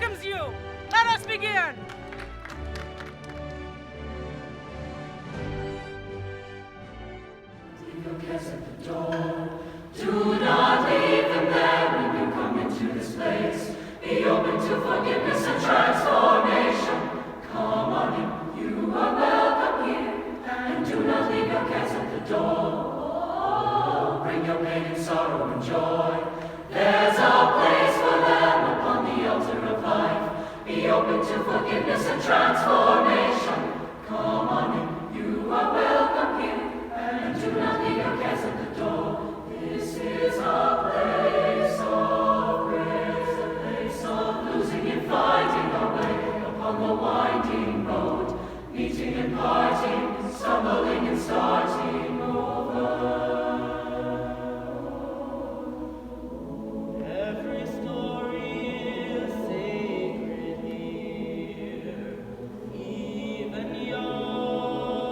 welcomes you. Let us begin. Leave your cares at the door. Do not leave them there when you come into this place. Be open to forgiveness and transformation. Come on in, you are welcome here. And do not leave your cares at the door. Bring your pain and sorrow and joy. There's a place for them upon the altar of life. Be open to forgiveness and transformation. Come on in, you are welcome here. And do not leave your cares at the door. This is a place of grace, a place of losing and finding our way upon the winding road, meeting and parting, stumbling and starting over. Every story is sacred here, even yours,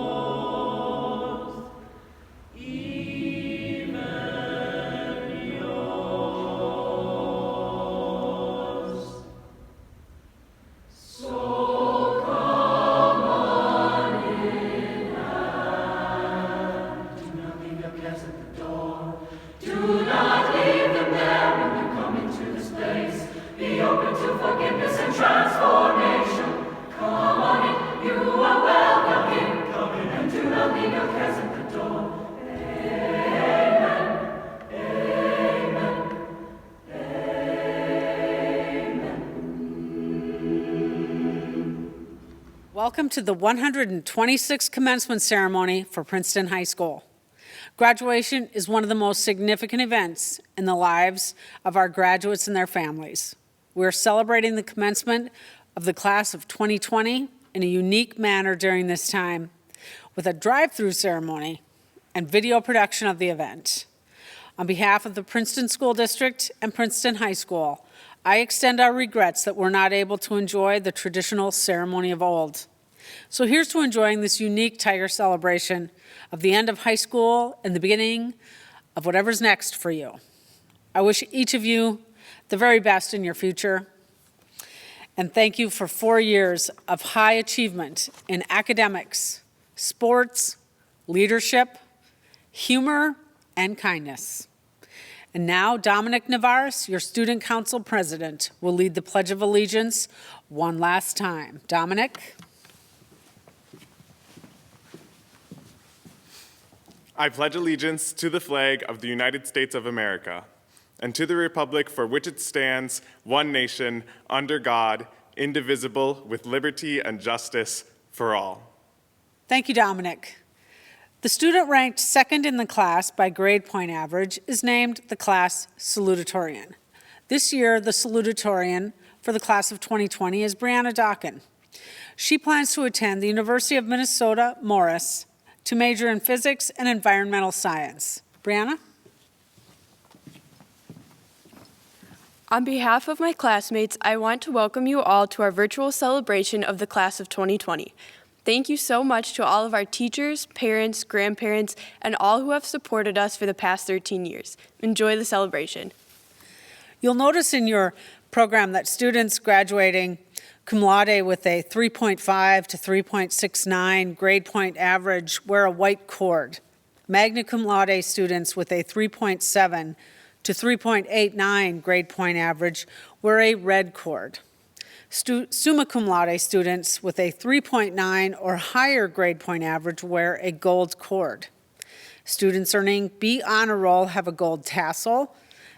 even yours. So come on in and do not leave your cares at the door. Do not leave them there when you come into this place. Be open to forgiveness and transformation. Come on in, you are welcome here. Come in and do not leave your cares at the door. Amen. Amen. Welcome to the 126th commencement ceremony for Princeton High School. Graduation is one of the most significant events in the lives of our graduates and their families. We're celebrating the commencement of the class of 2020 in a unique manner during this time with a drive-through ceremony and video production of the event. On behalf of the Princeton School District and Princeton High School, I extend our regrets that we're not able to enjoy the traditional ceremony of old. So here's to enjoying this unique Tiger celebration of the end of high school and the beginning of whatever's next for you. I wish each of you the very best in your future. And thank you for 4 years of high achievement in academics, sports, leadership, humor, and kindness. And now Dominic Navarez, your Student Council President, will lead the Pledge of Allegiance one last time. Dominic? I pledge allegiance to the flag of the United States of America and to the republic for which it stands, one nation, under God, indivisible, with liberty and justice for all. Thank you, Dominic. The student ranked second in the class by grade point average is named the class Salutatorian. This year, the Salutatorian for the class of 2020 is Brianna Dockin. She plans to attend the University of Minnesota Morris to major in physics and environmental science. Brianna? On behalf of my classmates, I want to welcome you all to our virtual celebration of the class of 2020. Thank you so much to all of our teachers, parents, grandparents, and all who have supported us for the past 13 years. Enjoy the celebration. You'll notice in your program that students graduating cum laude with a 3.5 to 3.69 grade point average wear a white cord. Magna cum laude students with a 3.7 to 3.89 grade point average wear a red cord. Summa cum laude students with a 3.9 or higher grade point average wear a gold cord. Students earning B honor roll have a gold tassel,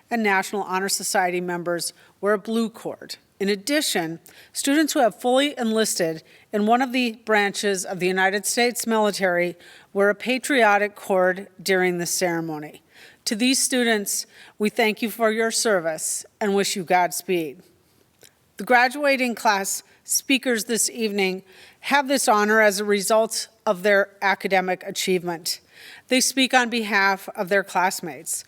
and National Honor Society members wear a blue cord. In addition, students who have fully enlisted in one of the branches of the United States military wear a patriotic cord during the ceremony. To these students, we thank you for your service and wish you Godspeed. The graduating class speakers this evening have this honor as a result of their academic achievement. They speak on behalf of their classmates.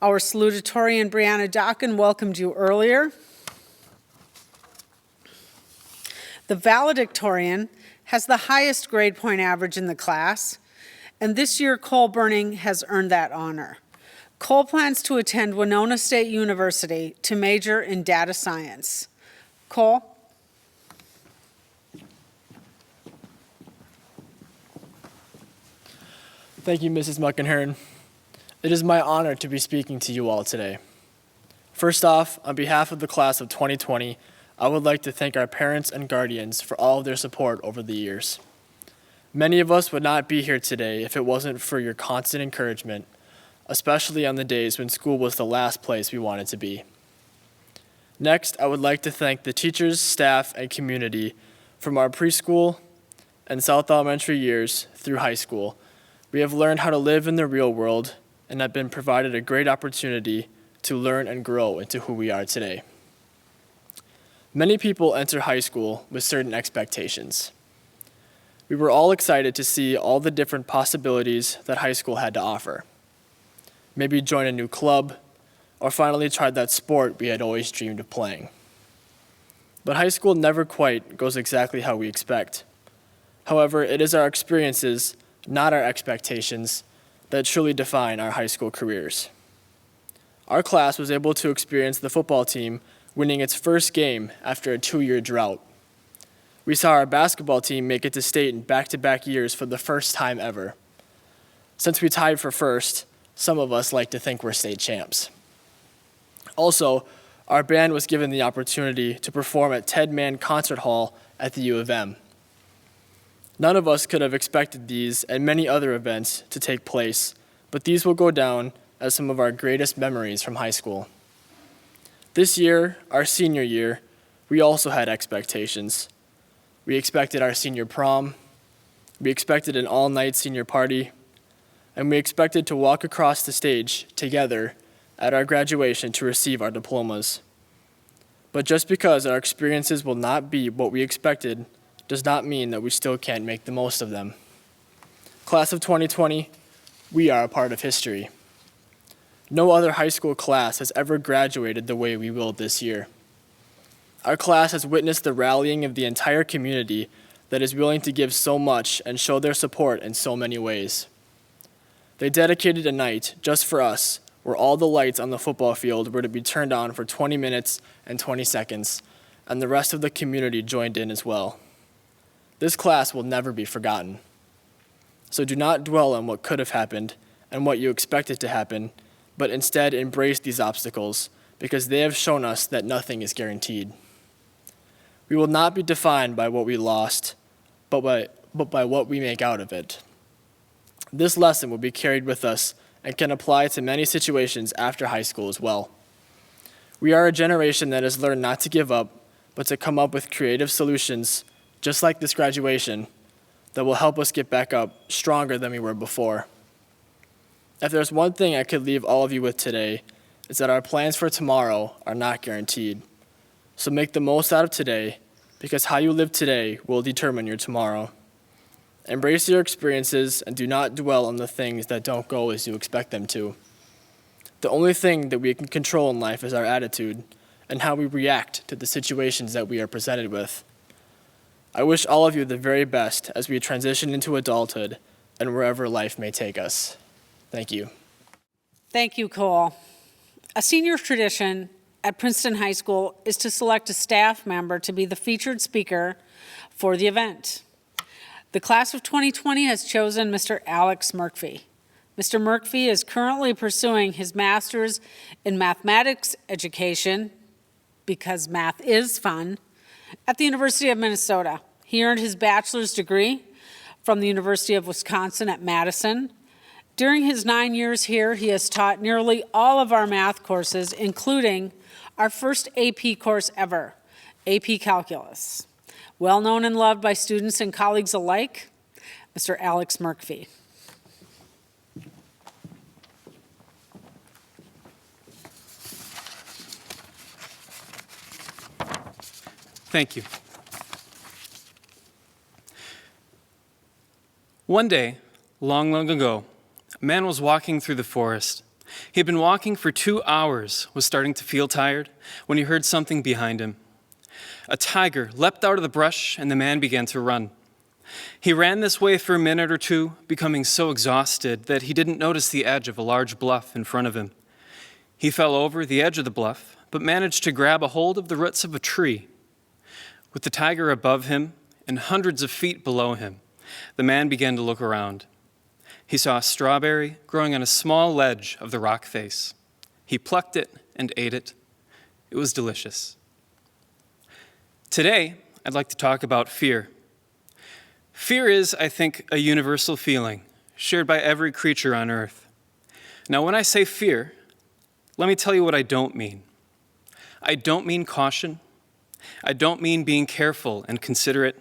Our salutatorian, Brianna Dockin, welcomed you earlier. The valedictorian has the highest grade point average in the class, and this year Cole Burning has earned that honor. Cole plans to attend Winona State University to major in data science. Cole? Thank you, Mrs. Muckenhern. It is my honor to be speaking to you all today. First off, on behalf of the class of 2020, I would like to thank our parents and guardians for all of their support over the years. Many of us would not be here today if it wasn't for your constant encouragement, especially on the days when school was the last place we wanted to be. Next, I would like to thank the teachers, staff, and community from our preschool and South Elementary years through high school. We have learned how to live in the real world and have been provided a great opportunity to learn and grow into who we are today. Many people enter high school with certain expectations. We were all excited to see all the different possibilities that high school had to offer. Maybe join a new club, or finally try that sport we had always dreamed of playing. But high school never quite goes exactly how we expect. However, it is our experiences, not our expectations, that truly define our high school careers. Our class was able to experience the football team winning its first game after a 2-year drought. We saw our basketball team make it to state in back-to-back years for the first time ever. Since we tied for first, some of us like to think we're state champs. Also, our band was given the opportunity to perform at Ted Mann Concert Hall at the U of M. None of us could have expected these and many other events to take place, but these will go down as some of our greatest memories from high school. This year, our senior year, we also had expectations. We expected our senior prom, we expected an all-night senior party, and we expected to walk across the stage together at our graduation to receive our diplomas. But just because our experiences will not be what we expected does not mean that we still can't make the most of them. Class of 2020, we are a part of history. No other high school class has ever graduated the way we will this year. Our class has witnessed the rallying of the entire community that is willing to give so much and show their support in so many ways. They dedicated a night just for us where all the lights on the football field were to be turned on for 20 minutes and 20 seconds, and the rest of the community joined in as well. This class will never be forgotten. So do not dwell on what could have happened and what you expected to happen, but instead embrace these obstacles because they have shown us that nothing is guaranteed. We will not be defined by what we lost, but by what we make out of it. This lesson will be carried with us and can apply to many situations after high school as well. We are a generation that has learned not to give up, but to come up with creative solutions, just like this graduation, that will help us get back up stronger than we were before. If there's one thing I could leave all of you with today, it's that our plans for tomorrow are not guaranteed. So make the most out of today, because how you live today will determine your tomorrow. Embrace your experiences and do not dwell on the things that don't go as you expect them to. The only thing that we can control in life is our attitude and how we react to the situations that we are presented with. I wish all of you the very best as we transition into adulthood and wherever life may take us. Thank you. Thank you, Cole. A senior tradition at Princeton High School is to select a staff member to be the featured speaker for the event. The class of 2020 has chosen Mr. Alex Murphy. Mr. Murphy is currently pursuing his master's in mathematics education, because math is fun, at the University of Minnesota. He earned his bachelor's degree from the University of Wisconsin at Madison. During his 9 years here, he has taught nearly all of our math courses, including our first AP course ever, AP Calculus. Well known and loved by students and colleagues alike, Mr. Alex Murphy. Thank you. One day, long, long ago, a man was walking through the forest. He had been walking for 2 hours, was starting to feel tired, when he heard something behind him. A tiger leapt out of the brush, and the man began to run. He ran this way for a minute or two, becoming so exhausted that he didn't notice the edge of a large bluff in front of him. He fell over the edge of the bluff, but managed to grab a hold of the roots of a tree. With the tiger above him and hundreds of feet below him, the man began to look around. He saw a strawberry growing on a small ledge of the rock face. He plucked it and ate it. It was delicious. Today, I'd like to talk about fear. Fear is, I think, a universal feeling shared by every creature on earth. Now, when I say fear, let me tell you what I don't mean. I don't mean caution. I don't mean being careful and considerate.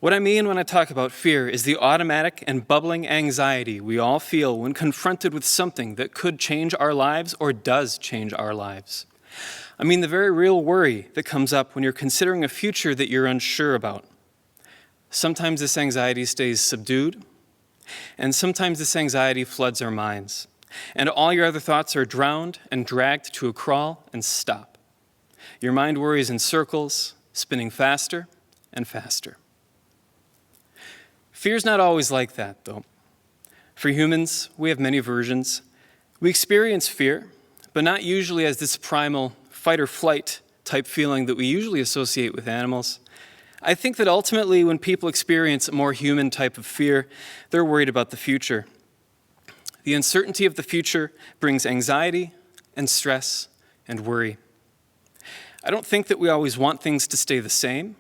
What I mean when I talk about fear is the automatic and bubbling anxiety we all feel when confronted with something that could change our lives or does change our lives. I mean the very real worry that comes up when you're considering a future that you're unsure about. Sometimes this anxiety stays subdued, and sometimes this anxiety floods our minds, and all your other thoughts are drowned and dragged to a crawl and stop. Your mind worries in circles, spinning faster and faster. Fear's not always like that, though. For humans, we have many versions. We experience fear, but not usually as this primal fight or flight type feeling that we usually associate with animals. I think that ultimately when people experience a more human type of fear, they're worried about the future. The uncertainty of the future brings anxiety and stress and worry. I don't think that we always want things to stay the same,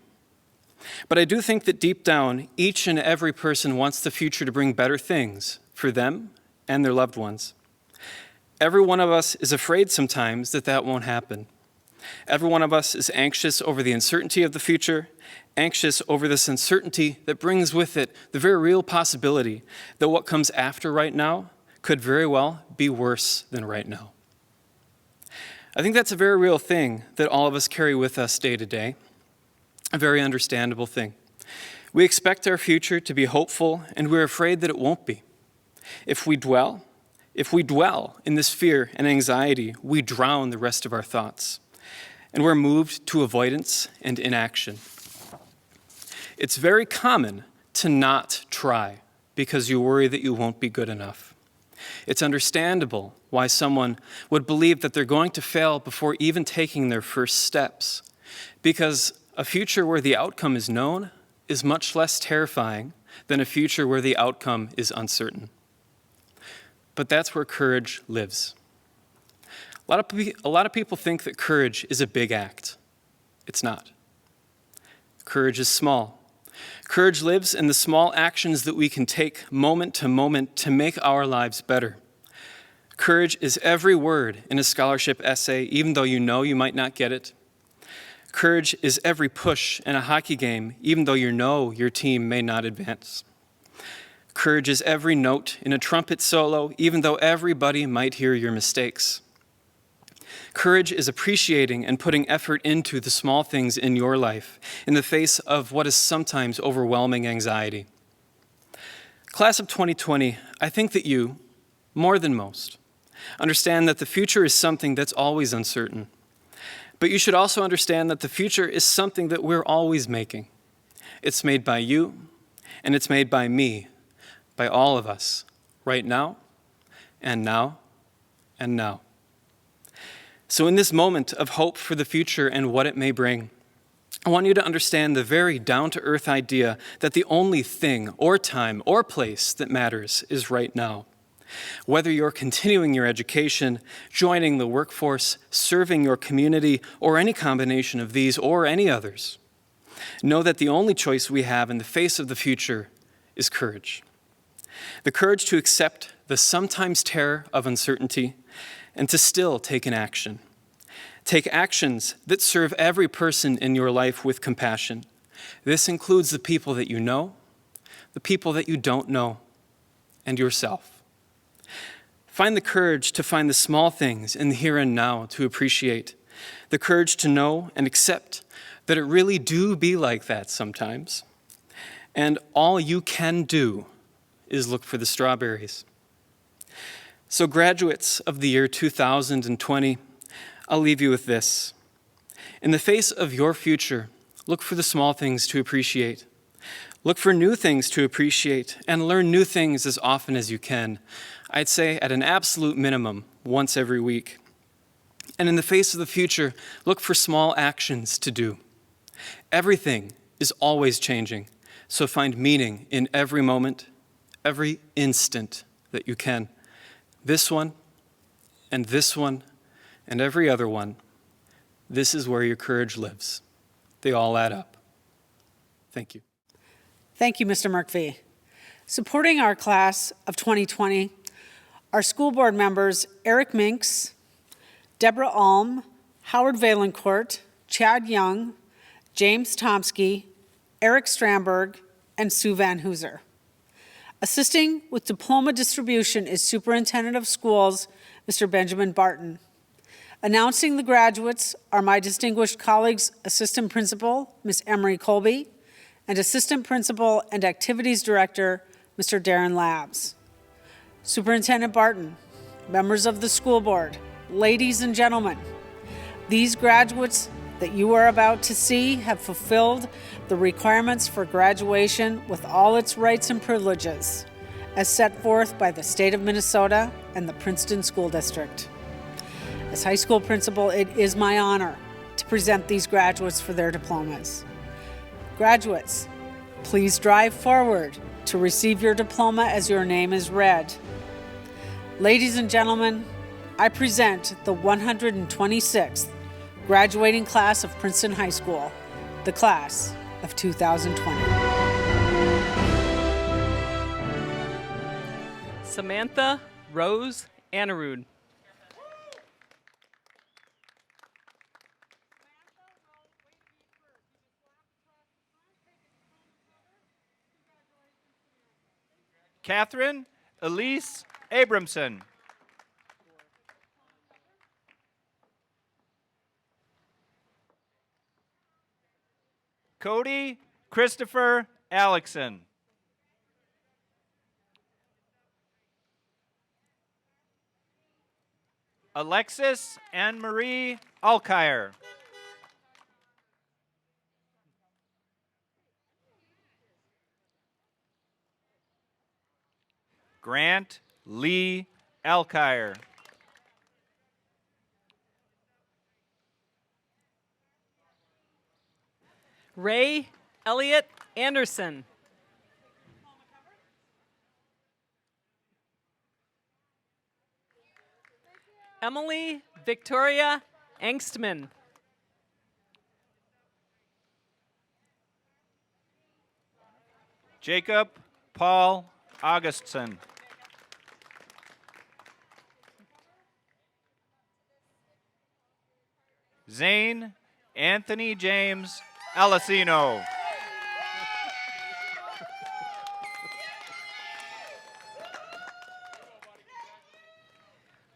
but I do think that deep down, each and every person wants the future to bring better things for them and their loved ones. Every one of us is afraid sometimes that that won't happen. Every one of us is anxious over the uncertainty of the future, anxious over this uncertainty that brings with it the very real possibility that what comes after right now could very well be worse than right now. I think that's a very real thing that all of us carry with us day to day, a very understandable thing. We expect our future to be hopeful, and we're afraid that it won't be. If we dwell in this fear and anxiety, we drown the rest of our thoughts, and we're moved to avoidance and inaction. It's very common to not try because you worry that you won't be good enough. It's understandable why someone would believe that they're going to fail before even taking their first steps, because a future where the outcome is known is much less terrifying than a future where the outcome is uncertain. But that's where courage lives. A lot of people think that courage is a big act. It's not. Courage is small. Courage lives in the small actions that we can take moment to moment to make our lives better. Courage is every word in a scholarship essay, even though you might not get it. Courage is every push in a hockey game, even though your team may not advance. Courage is every note in a trumpet solo, even though everybody might hear your mistakes. Courage is appreciating and putting effort into the small things in your life in the face of what is sometimes overwhelming anxiety. Class of 2020, I think that you, more than most, understand that the future is something that's always uncertain. But you should also understand that the future is something that we're always making. It's made by you, and it's made by me, by all of us, right now, and now, and now. So in this moment of hope for the future and what it may bring, I want you to understand the very down-to-earth idea that the only thing or time or place that matters is right now. Whether you're continuing your education, joining the workforce, serving your community, or any combination of these or any others, know that the only choice we have in the face of the future is courage. The courage to accept the sometimes terror of uncertainty and to still take an action. Take actions that serve every person in your life with compassion. This includes the people that you know, the people that you don't know, and yourself. Find the courage to find the small things in the here and now to appreciate. The courage to know and accept that it really do be like that sometimes. And all you can do is look for the strawberries. So graduates of the year 2020, I'll leave you with this. In the face of your future, look for the small things to appreciate. Look for new things to appreciate and learn new things as often as you can. I'd say at an absolute minimum, once every week. And in the face of the future, look for small actions to do. Everything is always changing, so find meaning in every moment, every instant that you can. This one, and this one, and every other one. This is where your courage lives. They all add up. Thank you. Thank you, Mr. Murphy. Supporting our class of 2020 are school board members Eric Minks, Deborah Alm, Howard Valencourt, Chad Young, James Tomsky, Eric Stramberg, and Sue Van Hooser. Assisting with diploma distribution is Superintendent of Schools, Mr. Benjamin Barton. Announcing the graduates are my distinguished colleagues, Assistant Principal, Ms. Emery Colby, and Assistant Principal and Activities Director, Mr. Darren Labs. Superintendent Barton, members of the school board, ladies and gentlemen, these graduates that you are about to see have fulfilled the requirements for graduation with all its rights and privileges, as set forth by the state of Minnesota and the Princeton School District. As high school principal, it is my honor to present these graduates for their diplomas. Graduates, please drive forward to receive your diploma as your name is read. Ladies and gentlemen, I present the 126th graduating class of Princeton High School, the class of 2020. Samantha Rose Anarud. Catherine Elise Abramson. Cody Christopher Alexson. Alexis Anne-Marie Alkire. Grant Lee Alkire. Ray Elliott Anderson. Emily Victoria Angstman. Jacob Paul Augustson. Zane Anthony James Alessino.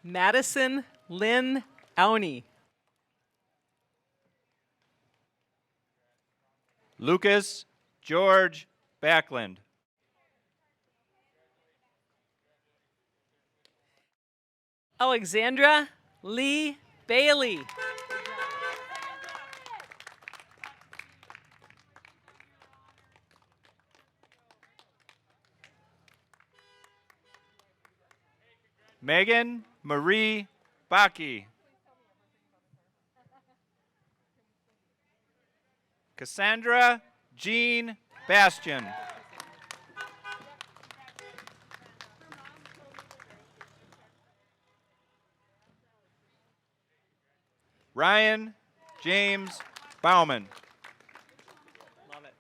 Madison Lynn Auney. Lucas George Backlund. Alexandra Lee Bailey. Megan Marie Baki. Cassandra Jean Bastian. Ryan James Bauman. Love it.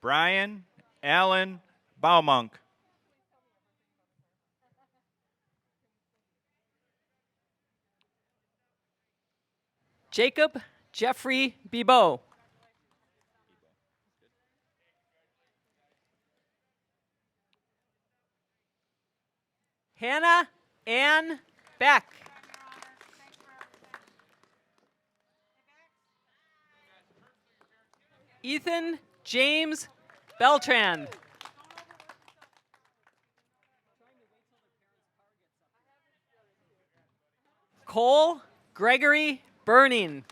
Brian Allen Baumunk. Jacob Jeffrey Bibeau. Hannah Ann Beck. Ethan James Beltran. Cole Gregory Burning.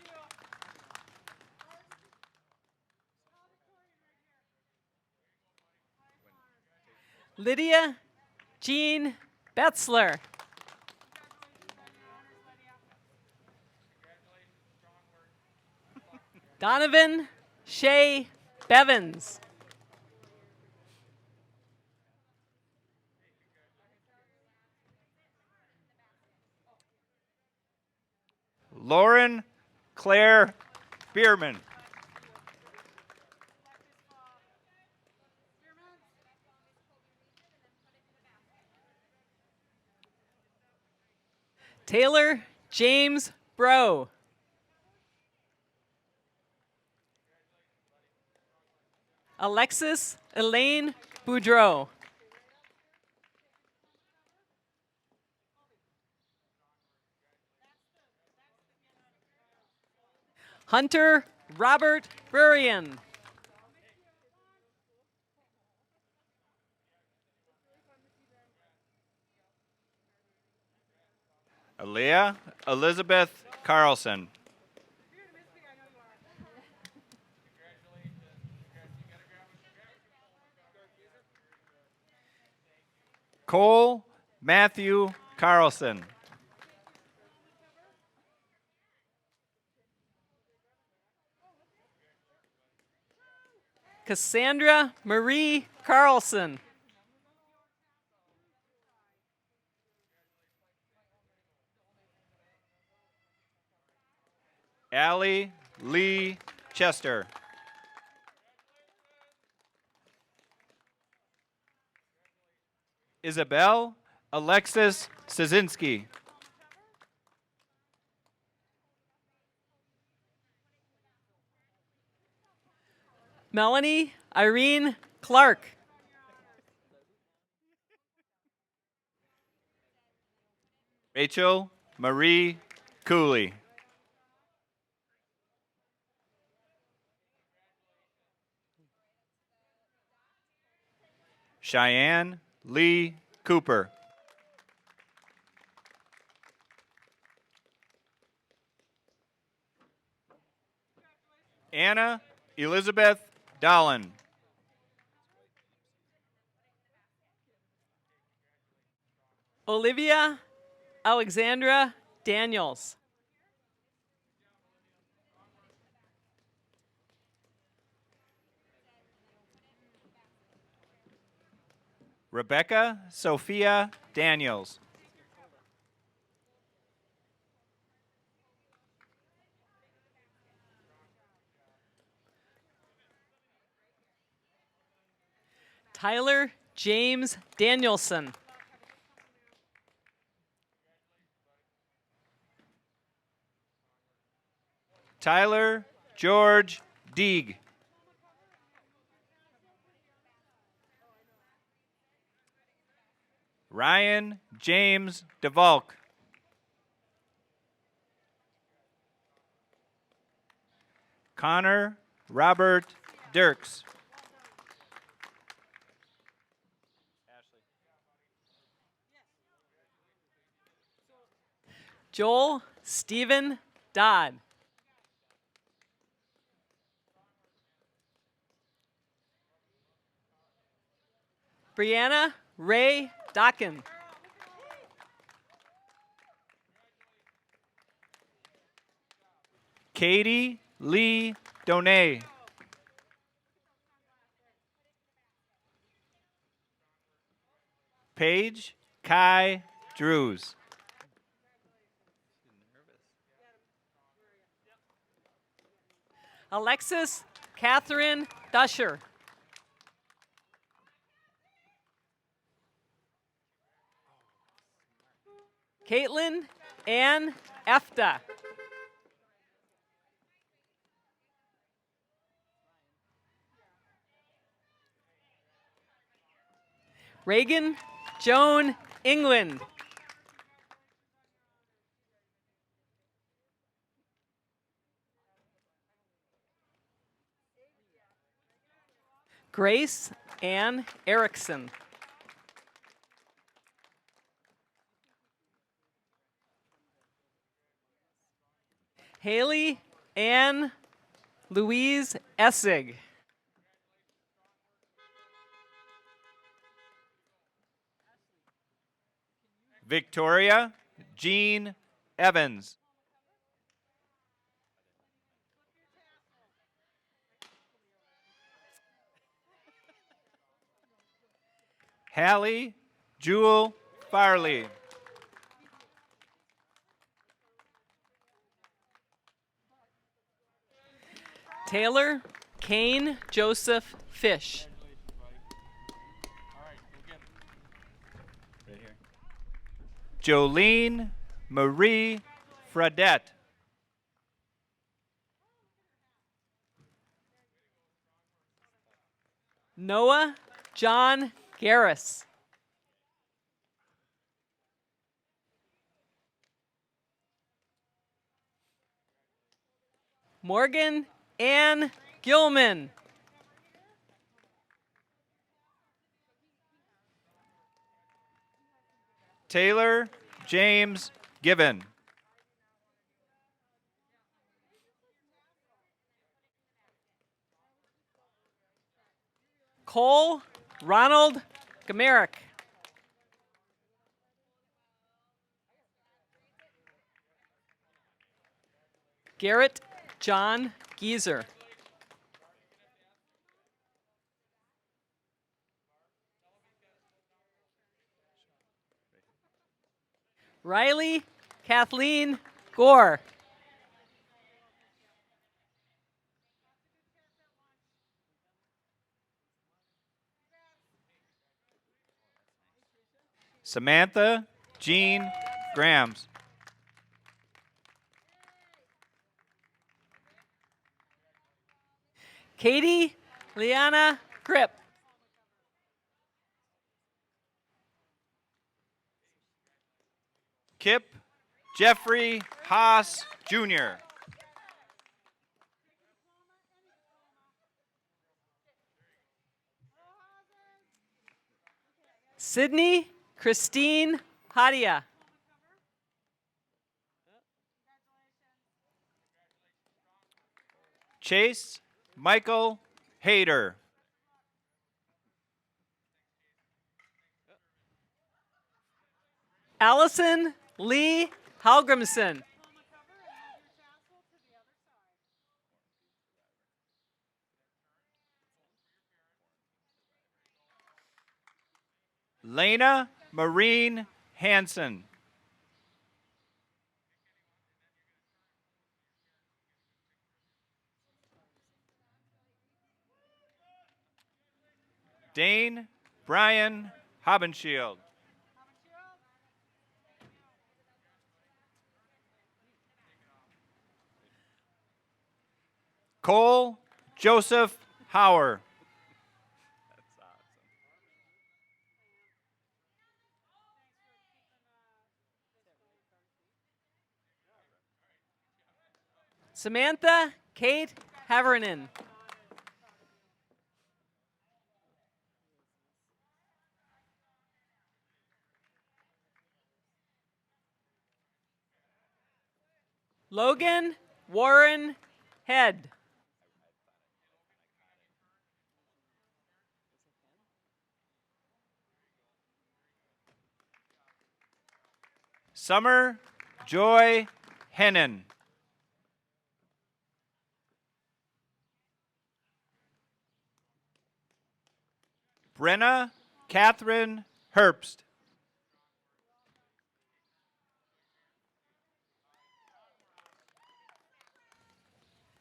Lydia Jean Betzler. Donovan Shea Bevins. Lauren Claire Bierman. Taylor James Bro. Alexis Elaine Boudreau. Hunter Robert Burian. Aaliyah Elizabeth Carlson. Cole Matthew Carlson. Cassandra Marie Carlson. Allie Lee Chester. Isabel Alexis Szynski. Melanie Irene Clark. Rachel Marie Cooley. Cheyenne Lee Cooper. Anna Elizabeth Dolan. Olivia Alexandra Daniels. Rebecca Sophia Daniels. Tyler James Danielson. Tyler George Deeg. Ryan James DeValk. Connor Robert Dirks. Joel Stephen Dodd. Brianna Ray Dockin. Katie Lee Donay. Paige Kai Drews. Alexis Catherine Dusher. Caitlin Ann Efta. Reagan Joan England. Grace Ann Erickson. Haley Ann Louise Essig. Victoria Jean Evans. Hallie Jewel Farley. Taylor Kane Joseph Fish. Jolene Marie Fradette. Noah John Garris. Morgan Ann Gilman. Taylor James Given. Cole Ronald Gamerick. Garrett John Geezer. Riley Kathleen Gore. Samantha Jean Grams. Katie Liana Kripp. Kip Jeffrey Haas Jr. Sydney Christine Hadia. Chase Michael Hayter. Allison Lee Halgrimson. Lena Marine Hansen. Dane Brian Habenshield. Cole Joseph Hauer. Samantha Kate Havernan. Logan Warren Head. Summer Joy Hennon. Brenna Catherine Herbst.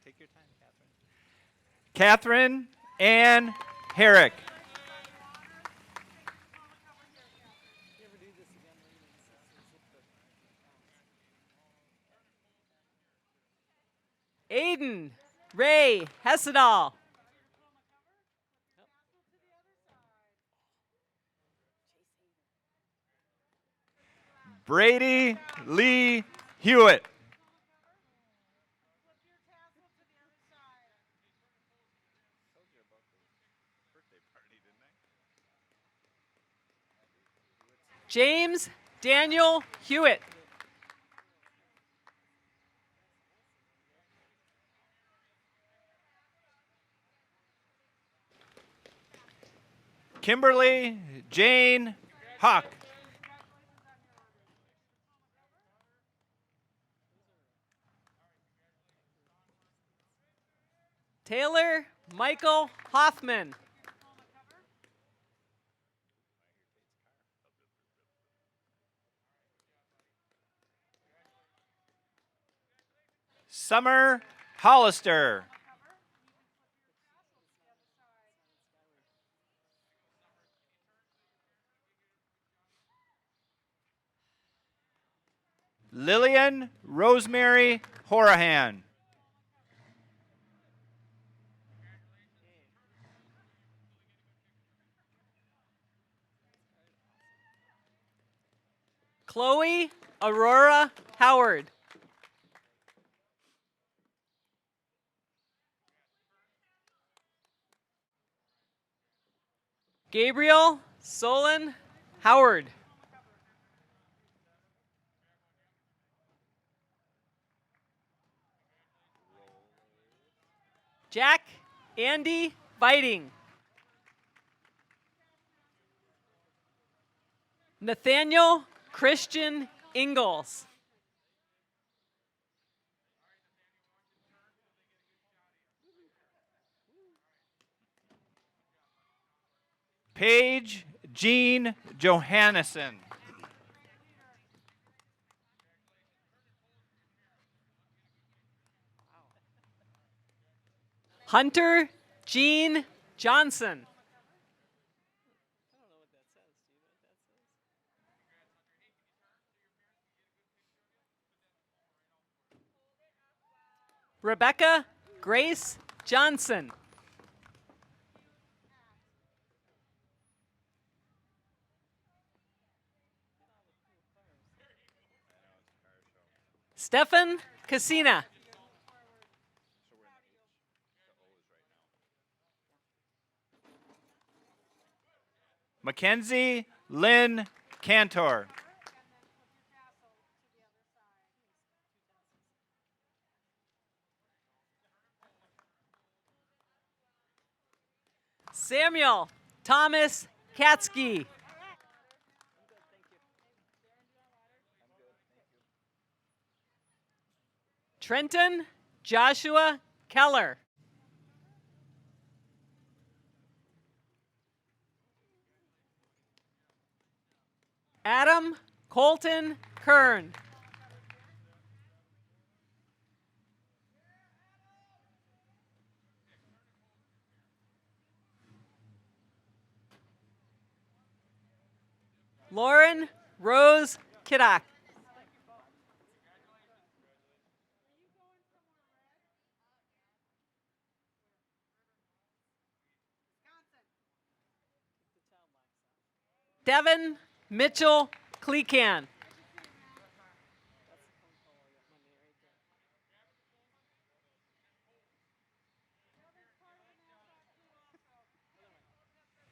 Take your time, Catherine. Catherine Ann Herrick. Aiden Ray Hessedal. Brady Lee Hewitt. James Daniel Hewitt. Kimberly Jane Hawk. Taylor Michael Hoffman. Summer Hollister. Lillian Rosemary Horahan. Chloe Aurora Howard. Gabriel Solon Howard. Jack Andy Biting. Nathaniel Christian Ingalls. Paige Jean Johannesson. Hunter Jean Johnson. Rebecca Grace Johnson. Stefan Casina. Mackenzie Lynn Cantor. Samuel Thomas Katsky. Trenton Joshua Keller. Adam Colton Kern. Lauren Rose Kiddock. Devin Mitchell Clecan.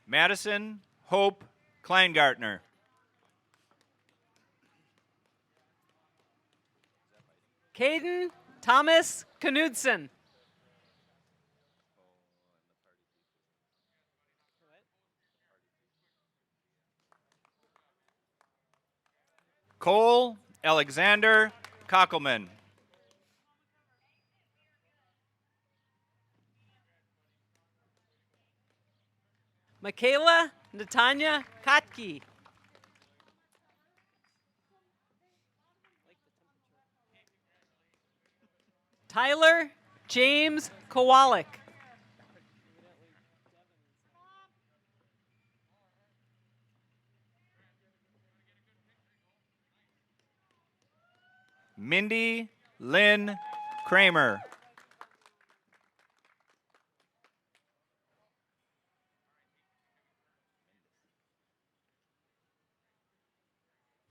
Madison Hope Kleingartner. Caden Thomas Knudsen. Cole Alexander Kockelman. Michaela Natanya Kotke. Tyler James Kowalik. Mindy Lynn Kramer.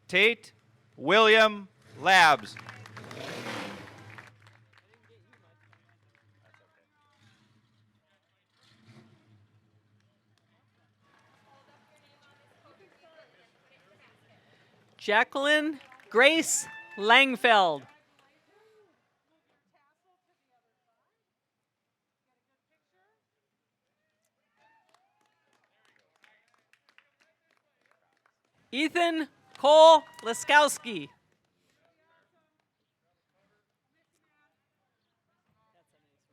Tate William Labs. Jacqueline Grace Langfeld. Ethan Cole Laskowski.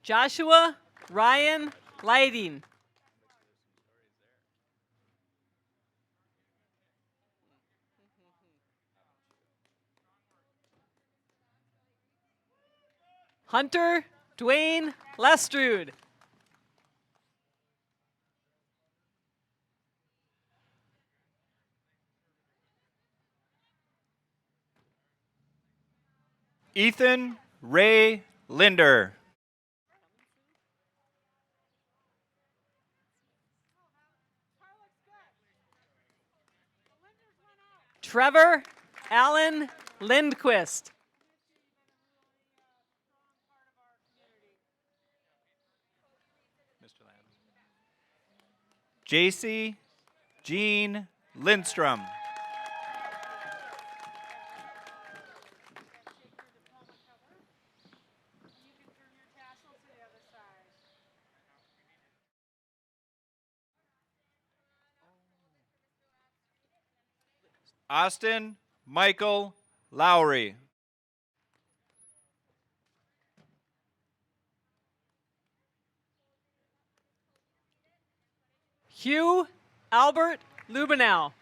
Joshua Ryan Lighting. Hunter Dwayne Lestrude. Ethan Ray Linder. Trevor Allen Lindquist. JC Jean Lindstrom. Austin Michael Lowry. Hugh Albert Lubenow.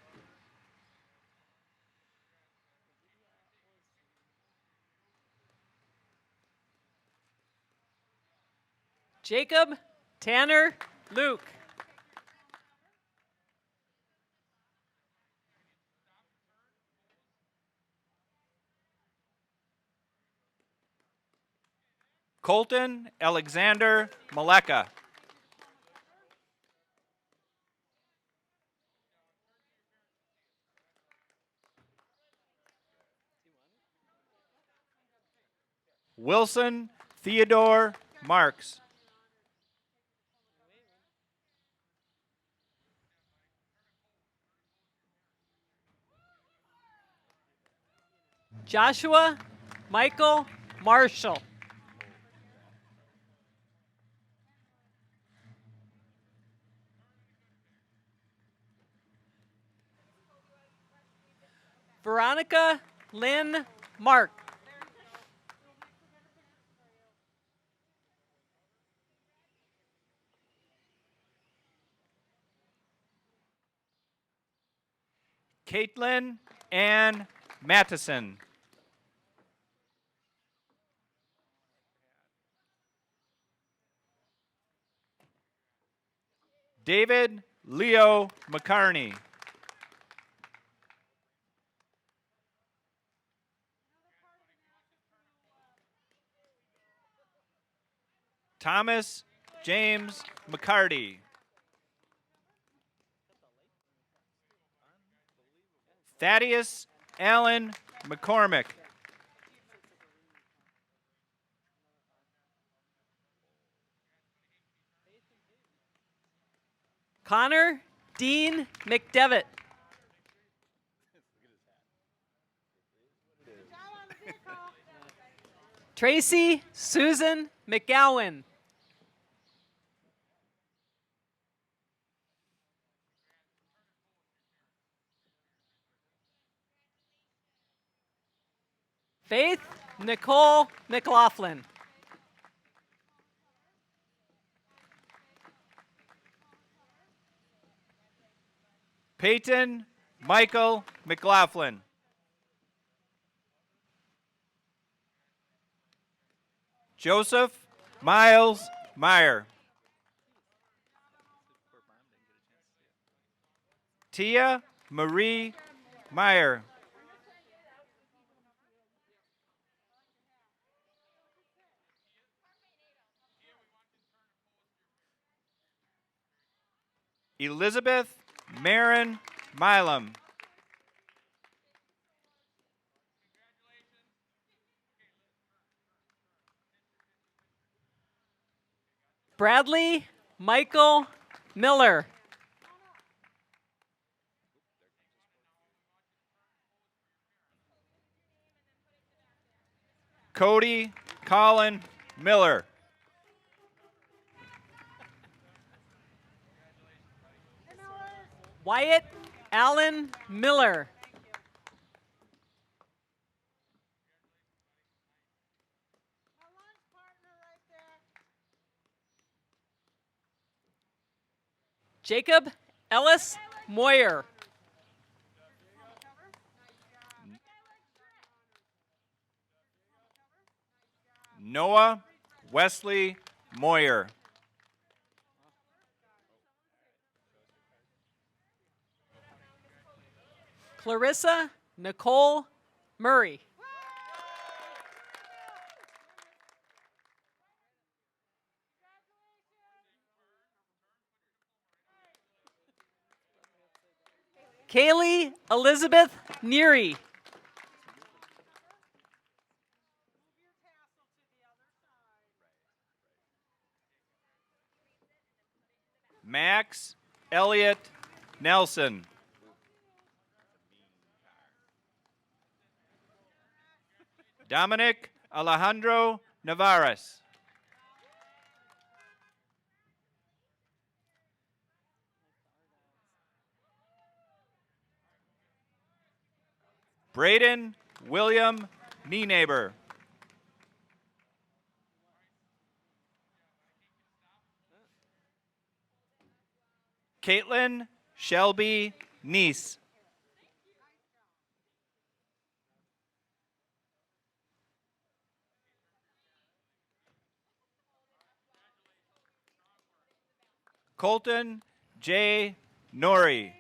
Jacob Tanner Luke. Colton Alexander Maleka. Wilson Theodore Marks. Joshua Michael Marshall. Veronica Lynn Mark. Caitlin Ann Mattison. David Leo McCarney. Thomas James McCarty. Thaddeus Allen McCormick. Connor Dean McDevitt. Tracy Susan McGowan. Faith Nicole McLaughlin. Peyton Michael McLaughlin. Joseph Miles Meyer. Tia Marie Meyer. Elizabeth Marin Milam. Bradley Michael Miller. Cody Colin Miller. Wyatt Allen Miller. Jacob Ellis Moyer. Noah Wesley Moyer. Clarissa Nicole Murray. Kaylee Elizabeth Neary. Max Elliott Nelson. Dominic Alejandro Navarez. Braden William Nienaber. Caitlin Shelby Neese. Colton J. Norrie.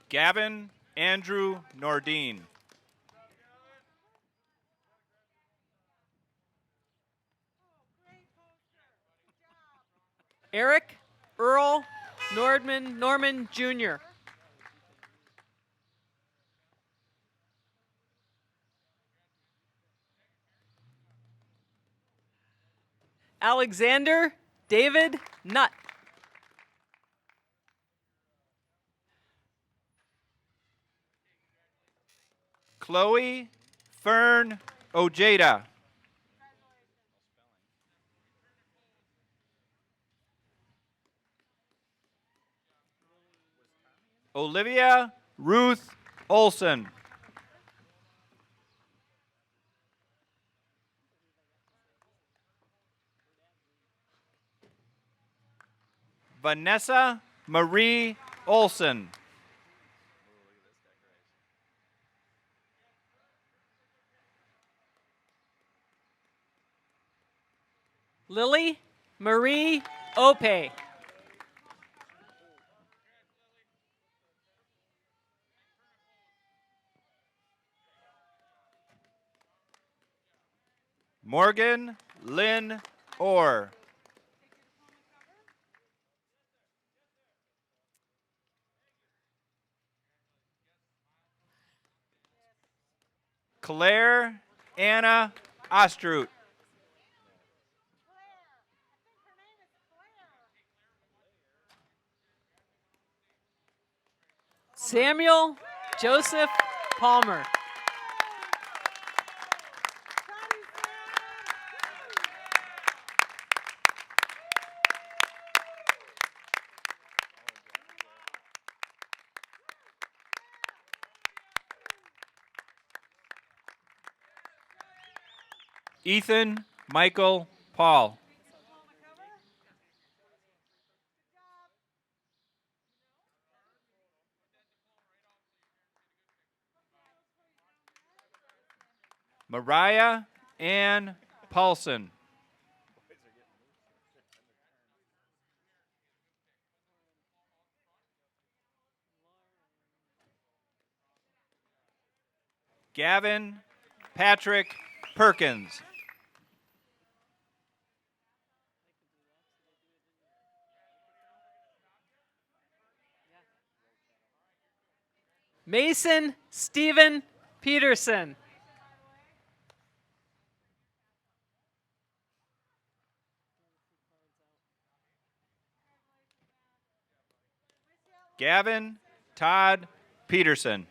Gavin Andrew Nordine. Eric Earl Norman Jr. Alexander David Nutt. Chloe Fern Ojeda. Olivia Ruth Olson. Vanessa Marie Olson. Lily Marie Ope. Morgan Lynn Orr. Claire Anna Ostrut. Samuel Joseph Palmer. Ethan Michael Paul. Mariah Ann Paulson. Gavin Patrick Perkins. Mason Stephen Peterson. Gavin Todd Peterson.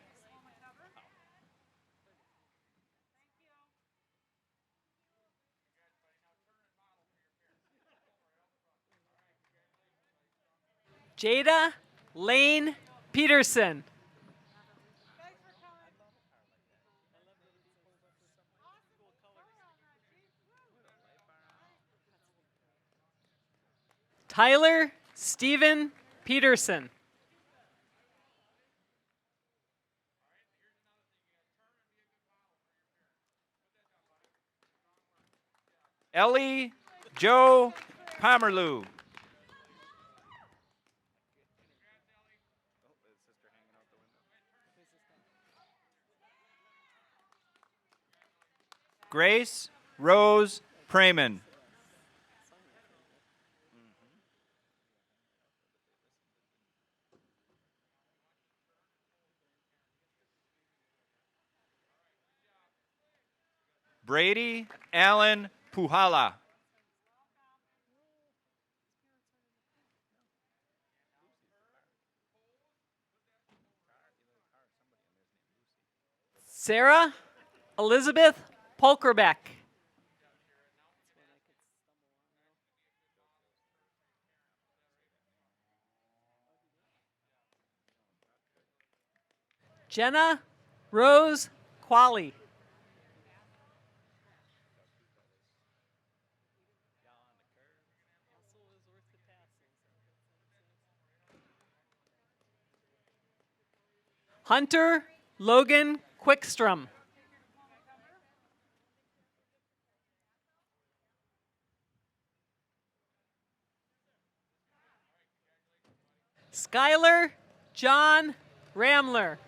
Jada Lane Peterson. Tyler Stephen Peterson. Ellie Joe Pomerlew. Grace Rose Prayman. Brady Allen Puhala. Sarah Elizabeth Polkerbeck. Jenna Rose Qualley. Hunter Logan Quickstrom. Skylar John Ramler.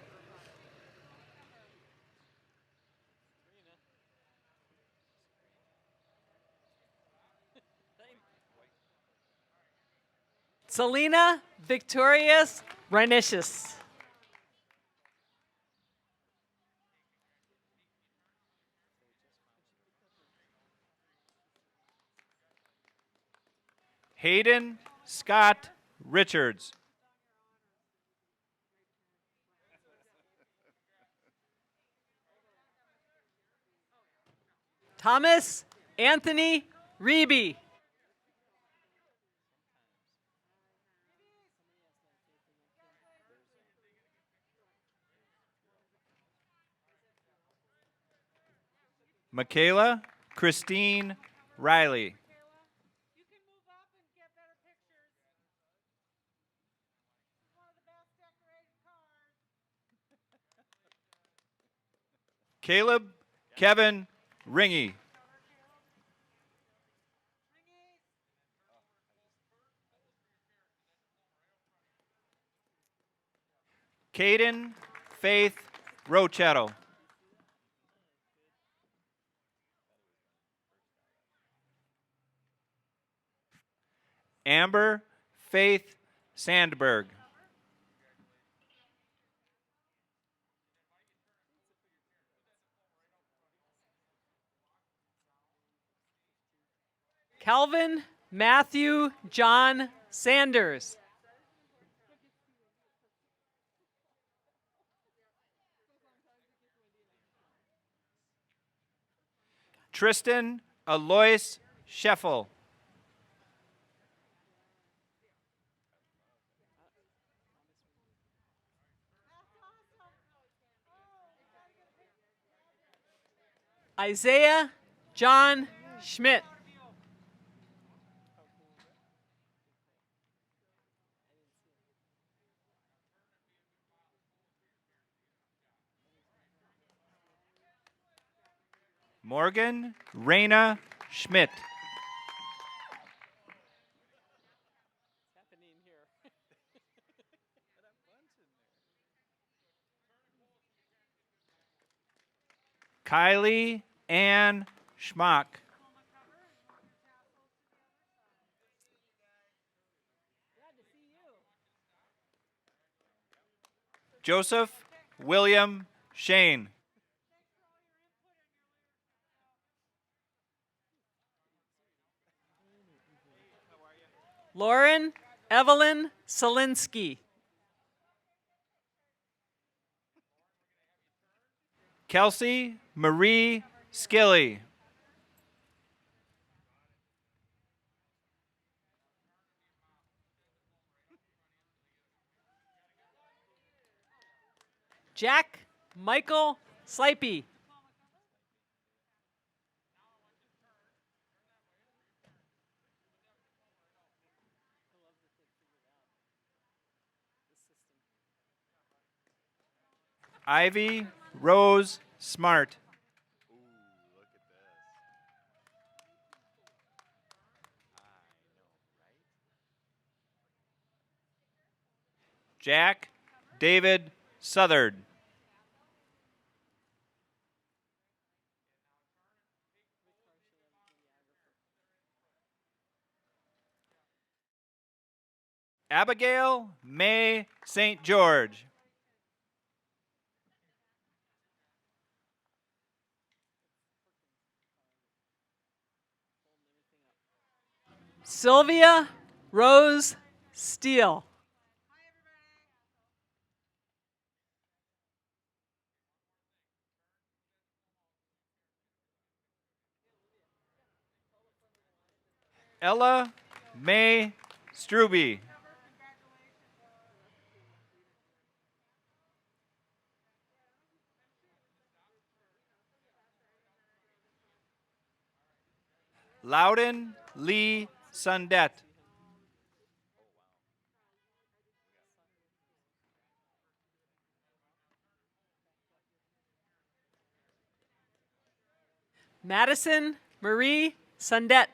Selena Victorious Renicious. Hayden Scott Richards. Thomas Anthony Reeby. Michaela Christine Riley. Caleb Kevin Ringy. Caden Faith Rochetto. Amber Faith Sandberg. Calvin Matthew John Sanders. Tristan Alois Scheffel. Isaiah John Schmidt. Morgan Raina Schmidt. Kylie Ann Schmock. Joseph William Shane. Lauren Evelyn Solinsky. Kelsey Marie Skilly. Jack Michael Slipey. Ivy Rose Smart. Jack David Southard. Abigail May St. George. Sylvia Rose Steele. Ella May Struby. Loudon Lee Sundet. Madison Marie Sundet.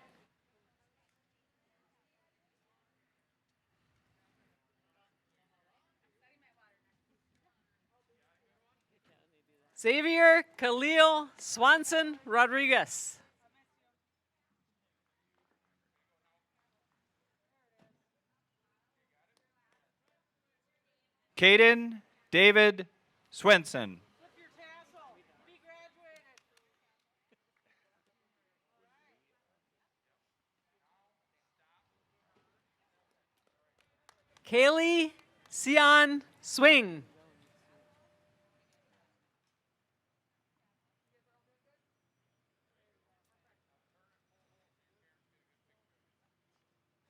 Xavier Khalil Swanson Rodriguez. Caden David Swenson. Kaylee Sion Swing.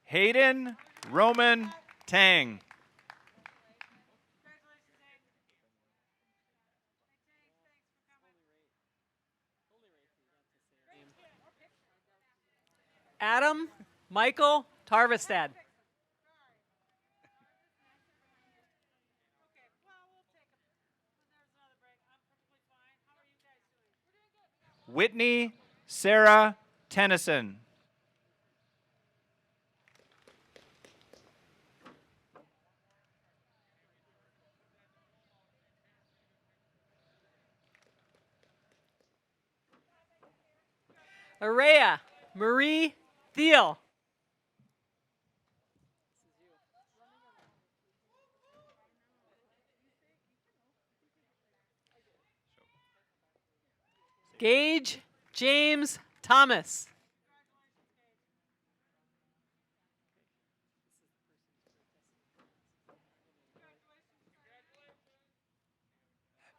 Hayden Roman Tang. Adam Michael Tarvestad. Whitney Sarah Tennyson. Araya Marie Thiel. Gage James Thomas.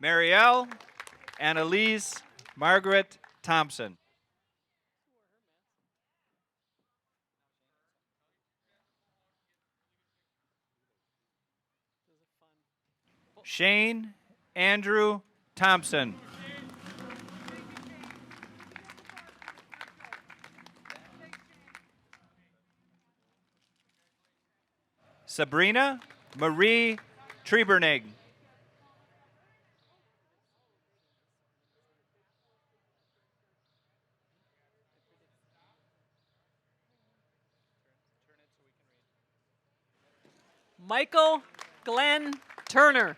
Marielle Annalise Margaret Thompson. Shane Andrew Thompson. Sabrina Marie Trebernig. Michael Glenn Turner.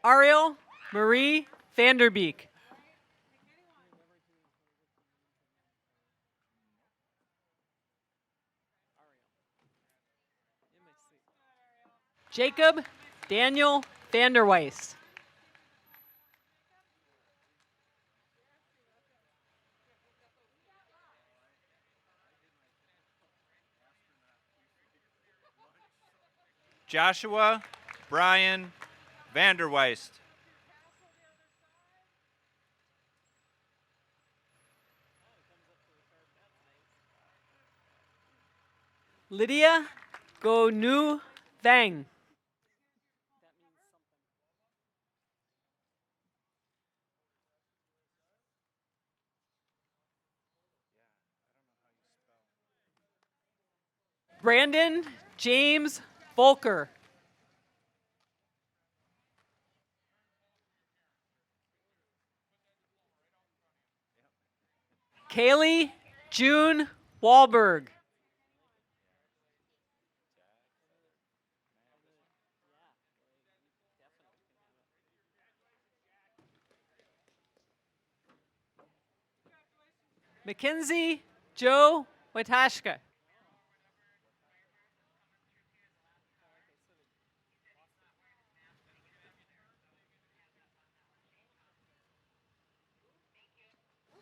Ariel Marie Vanderbeek. Jacob Daniel Vanderweist. Joshua Brian Vanderweist. Lydia Go Nu Vang. Brandon James Volker. Kaylee June Wahlberg. Mackenzie Joe Watashka.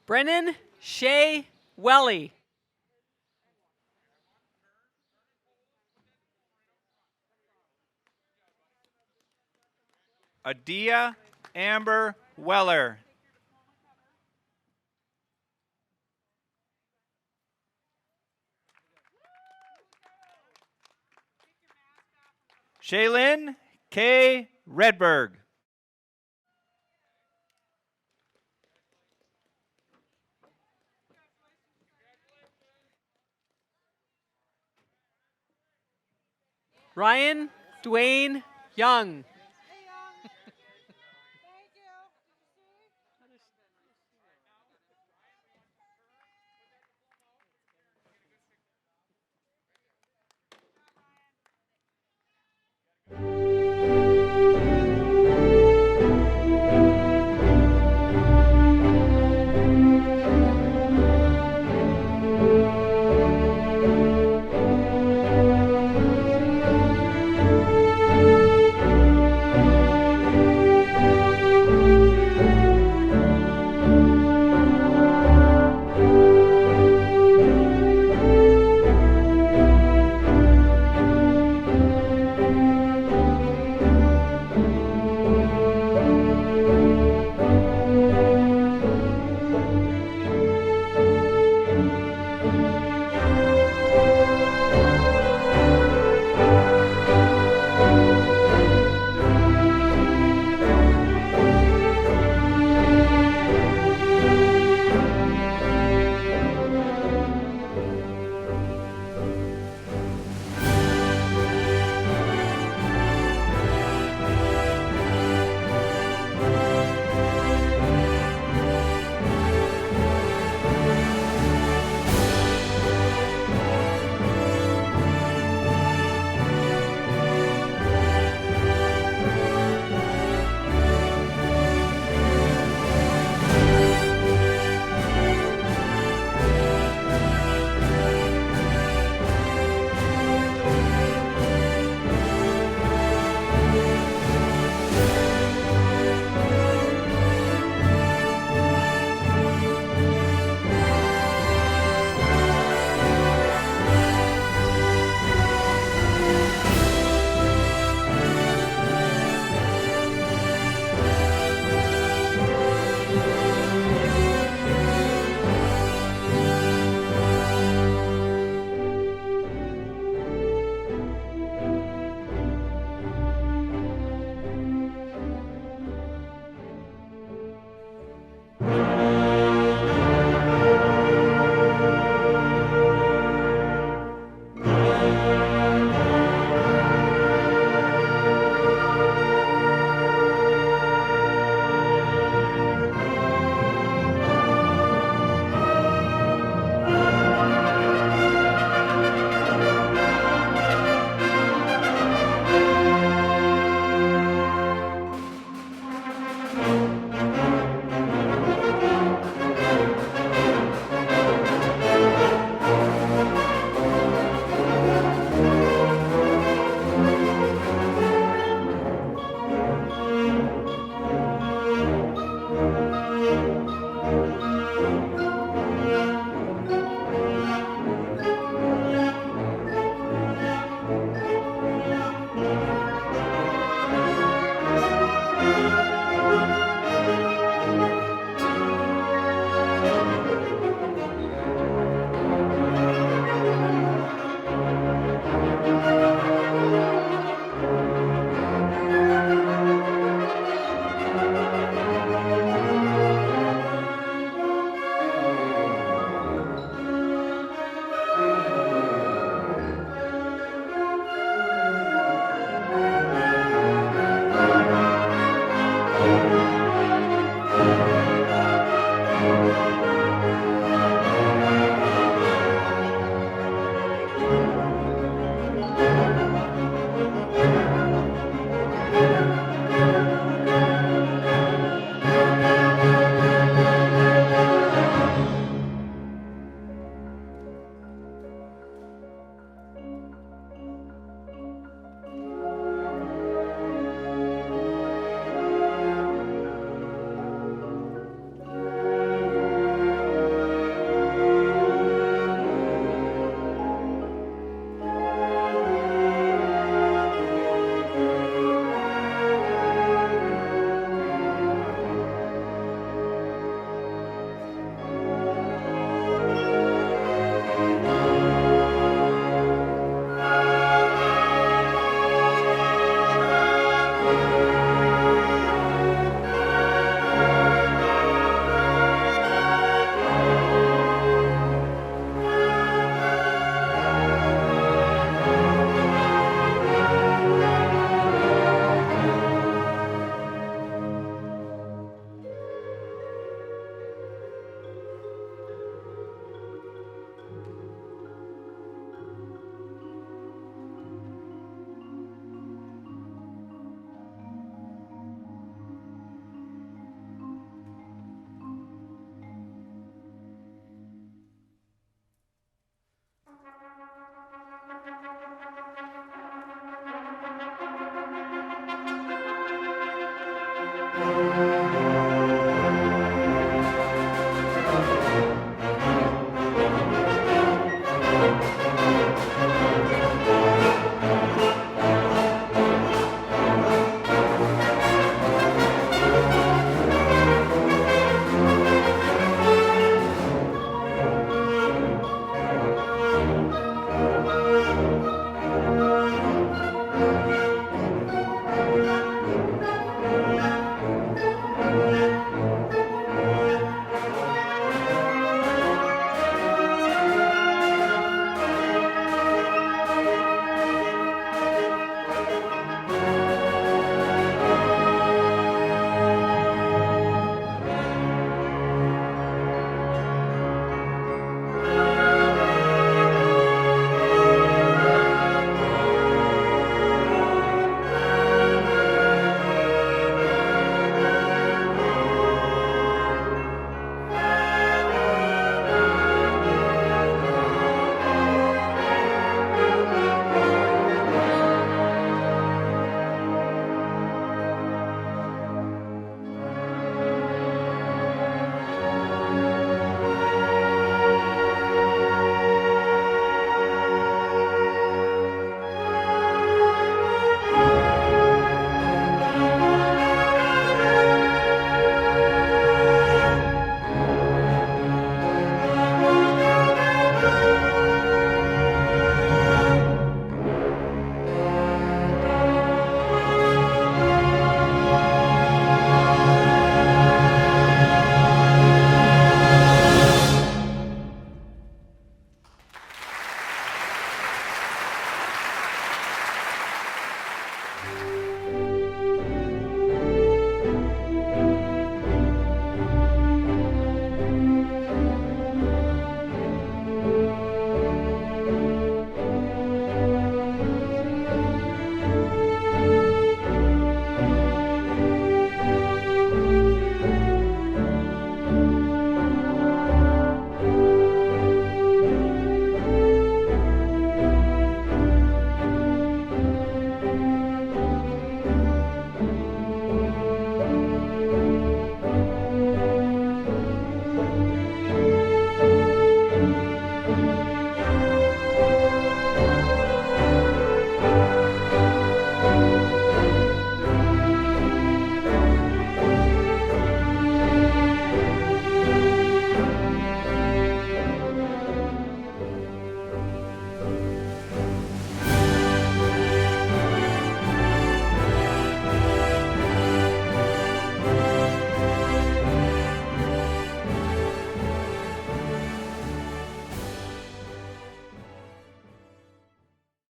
Brennan Shea Welly. Adia Amber Weller. Shaylin K. Redberg. Ryan Dwayne Young.